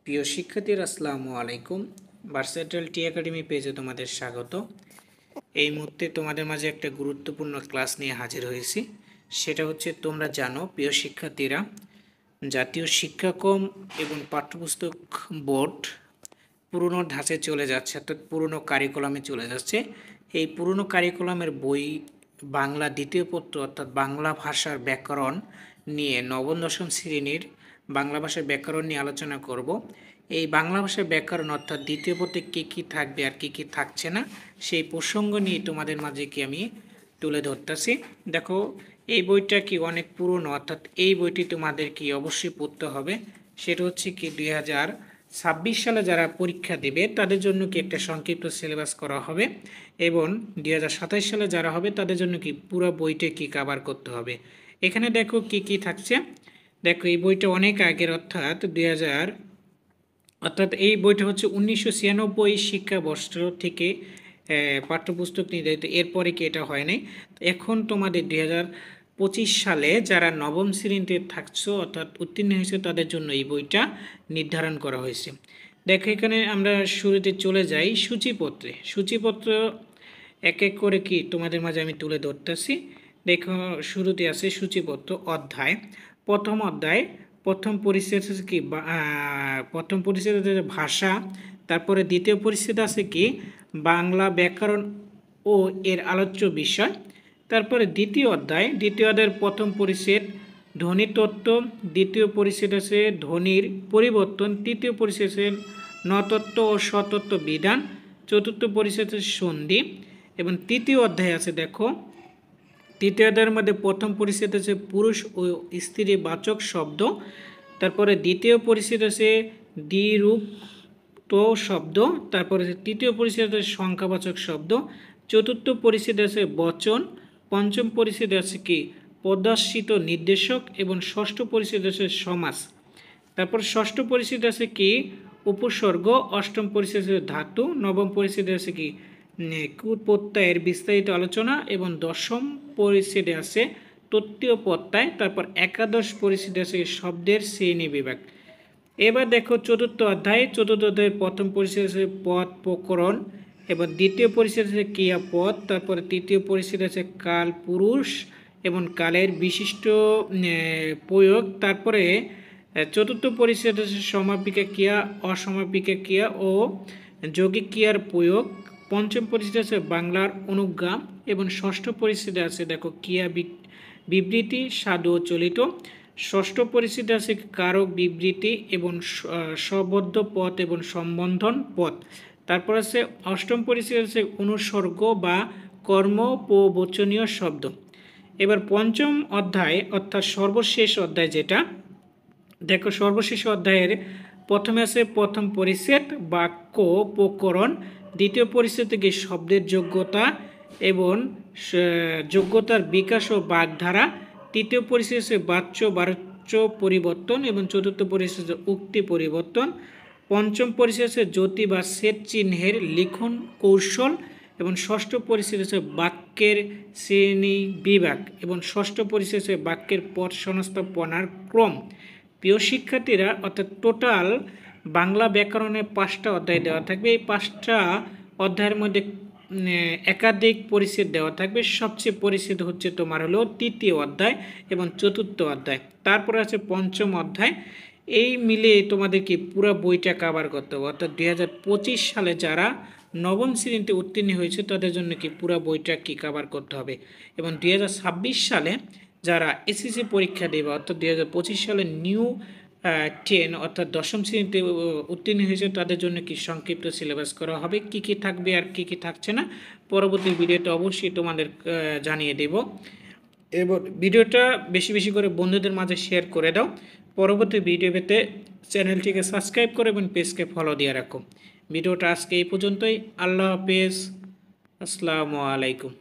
প্রিয় শিক্ষার্থীরা আসসালামু আলাইকুম। ভার্সেটাইল টি একাডেমি পেজে তোমাদের স্বাগত। এই মুহূর্তে তোমাদের মাঝে একটা গুরুত্বপূর্ণ ক্লাস নিয়ে হাজির হয়েছি। সেটা হচ্ছে, তোমরা জানো প্রিয় শিক্ষার্থীরা, জাতীয় শিক্ষাক্রম এবং পাঠ্যপুস্তক বোর্ড পুরনো ধাঁচে চলে যাচ্ছে, অর্থাৎ পুরনো কারিকুলামে চলে যাচ্ছে। এই পুরনো কারিকুলামের বই বাংলা দ্বিতীয় পত্র অর্থাৎ বাংলা ভাষার ব্যাকরণ নিয়ে নবম দশম শ্রেণীর বাংলা ভাষার ব্যাকরণ নিয়ে আলোচনা করব। এই বাংলা ভাষার ব্যাকরণ অর্থাৎ দ্বিতীয় পত্রে কী কী থাকবে আর কী কী থাকছে না, সেই প্রসঙ্গ নিয়ে তোমাদের মাঝে কি আমি তুলে ধরতেছি। দেখো, এই বইটা কি অনেক পুরনো, অর্থাৎ এই বইটি তোমাদের কি অবশ্যই পড়তে হবে। সেটা হচ্ছে কি 2026 সালে যারা পরীক্ষা দেবে তাদের জন্য কি একটা সংক্ষিপ্ত সিলেবাস করা হবে, এবং 2027 সালে যারা হবে তাদের জন্য কি পুরো বইটা কি কভার করতে হবে। এখানে দেখো কি কি থাকছে। দেখো, এই বইটা অনেক আগের, অর্থাৎ এই বইটা হচ্ছে 1996 শিক্ষাবর্ষ থেকে পাঠ্যপুস্তক নির্ধারিত, এরপরে কি এটা হয় নাই। এখন তোমাদের 2025 সালে যারা নবম শ্রেণীতে থাকছো অর্থাৎ উত্তীর্ণ হয়েছে তাদের জন্য এই বইটা নির্ধারণ করা হয়েছে। দেখো, এখানে আমরা শুরুতে চলে যাই সূচিপত্র এক এক করে কি তোমাদের মাঝে আমি তুলে ধরতেছি। দেখো, শুরুতে আছে সূচিপত্র অধ্যায়। প্রথম অধ্যায় প্রথম পরিচ্ছেদ আছে কি প্রথম পরিচ্ছেদ ভাষা। তারপরে দ্বিতীয় পরিচ্ছেদ আছে কি বাংলা ব্যাকরণ ও এর আলোচ্য বিষয়। তারপরে দ্বিতীয় অধ্যায়ের প্রথম পরিচ্ছেদ ধ্বনিতত্ত্ব। দ্বিতীয় পরিচ্ছেদ আছে ধ্বনির পরিবর্তন। তৃতীয় পরিচ্ছেদ আছে নতত্ত্ব ও স্বতত্ত্ব বিধান। চতুর্থ পরিচ্ছেদ আছে সন্ধি। এবং তৃতীয় অধ্যায় আছে, দেখো তৃতীয় অধ্যায়ের মধ্যে প্রথম পরিচ্ছেদ আছে পুরুষ ও স্ত্রী বাচক শব্দ। তারপরে দ্বিতীয় পরিচ্ছেদ আছে দ্বিরূপত শব্দ। তারপরে তৃতীয় পরিচ্ছেদ আছে সংখ্যাবাচক শব্দ। চতুর্থ পরিচ্ছেদ আছে বচন। পঞ্চম পরিচ্ছেদ আছে কি পদাশ্রিত নির্দেশক। এবং ষষ্ঠ পরিচ্ছেদ আছে সমাস। তারপর ষষ্ঠ পরিচ্ছেদ আছে কি উপসর্গ। অষ্টম পরিচ্ছেদ আছে ধাতু। নবম পরিচ্ছেদ আছে কি প্রত্যয়ের বিস্তারিত আলোচনা। এবং দশম পরিচ্ছেদে আছে তত্ত্বীয় প্রত্যয়। তারপর একাদশ পরিচ্ছেদে আছে শব্দের শ্রেণী বিভাগ। এবার দেখো চতুর্থ অধ্যায়ের প্রথম পরিচ্ছেদ আছে পদ প্রকরণ। এবং দ্বিতীয় পরিচ্ছেদ আছে ক্রিয়াপদ। তারপরে তৃতীয় পরিচ্ছেদ আছে কাল পুরুষ এবং কালের বিশিষ্ট প্রয়োগ। তারপরে চতুর্থ পরিচ্ছেদ আছে সমাপিকা ক্রিয়া, অসমাপিকা ক্রিয়া ও যৌগিক ক্রিয়ার প্রয়োগ। পঞ্চম পরিচ্ছেদ আছে বাংলার অনুগাম। এবং ষষ্ঠ পরিচ্ছেদে আছে দেখো ক্রিয়া বিবৃতি সাধু ও চলিত। ষষ্ঠ পরিচ্ছেদে আছে কারক বিবৃতি এবং সবদ্ধ পদ এবং সম্বন্ধন পদ। তারপর আছে অষ্টম পরিচ্ছেদ আছে অনুসর্গ বা কর্ম প্রবচনীয় শব্দ। এবার পঞ্চম অধ্যায় অর্থাৎ সর্বশেষ অধ্যায় যেটা, দেখো সর্বশেষ অধ্যায়ের প্রথমে আছে প্রথম পরিচ্ছেদ বাক্য প্রকরণ। দ্বিতীয় পরিচ্ছেদ থেকে শব্দের যোগ্যতা এবং যোগ্যতার বিকাশ ও বাগধারা। তৃতীয় পরিচ্ছেদ আছে বাচ্য পরিবর্তন। এবং চতুর্থ পরিচ্ছেদ উক্তি পরিবর্তন। পঞ্চম পরিচ্ছেদ আছে জ্যোতি বা সেট চিহ্নের লিখন কৌশল। এবং ষষ্ঠ পরিচ্ছেদ আছে বাক্যের শ্রেণী বিভাগ। এবং ষষ্ঠ পরিচ্ছেদ আছে বাক্যের পদ সংস্থাপনার ক্রম। প্রিয় শিক্ষার্থীরা, অর্থাৎ টোটাল বাংলা ব্যাকরণে 5টা অধ্যায় দেওয়া থাকবে। এই 5টা অধ্যায়ের মধ্যে একাধিক পরিচ্ছেদ দেওয়া থাকবে। সবচেয়ে পরিচ্ছেদ হচ্ছে তোমার হলো তৃতীয় অধ্যায় এবং চতুর্থ অধ্যায়। তারপর আছে পঞ্চম অধ্যায়। এই মিলে তোমাদেরকে পুরো বইটা কভার করতে হবে। অর্থাৎ 2025 সালে যারা নবম শ্রেণীতে উত্তীর্ণ হয়েছে তাদের জন্য কি পুরো বইটা কি কভার করতে হবে। এবং 2026 সালে যারা এসএসসি পরীক্ষা দেবে, অর্থাৎ 2025 সালে নিউ 10 অর্থাৎ দশম শ্রেণীতে উত্তীর্ণ হয়েছে তাদের জন্য কি সংক্ষিপ্ত সিলেবাস করা হবে। কি কি থাকবে আর কি কি থাকছে না পরবর্তী ভিডিওতে অবশ্যই তোমাদের জানিয়ে দেব। এবং ভিডিওটা বেশি বেশি করে বন্ধুদের মাঝে শেয়ার করে দাও। পরবর্তী ভিডিও পেতে চ্যানেলটিকে সাবস্ক্রাইব করো এবং পেজকে ফলো দিয়ে রাখো। ভিডিওটা আজকে এই পর্যন্তই। আল্লাহ হাফেজ, আসসালামু আলাইকুম।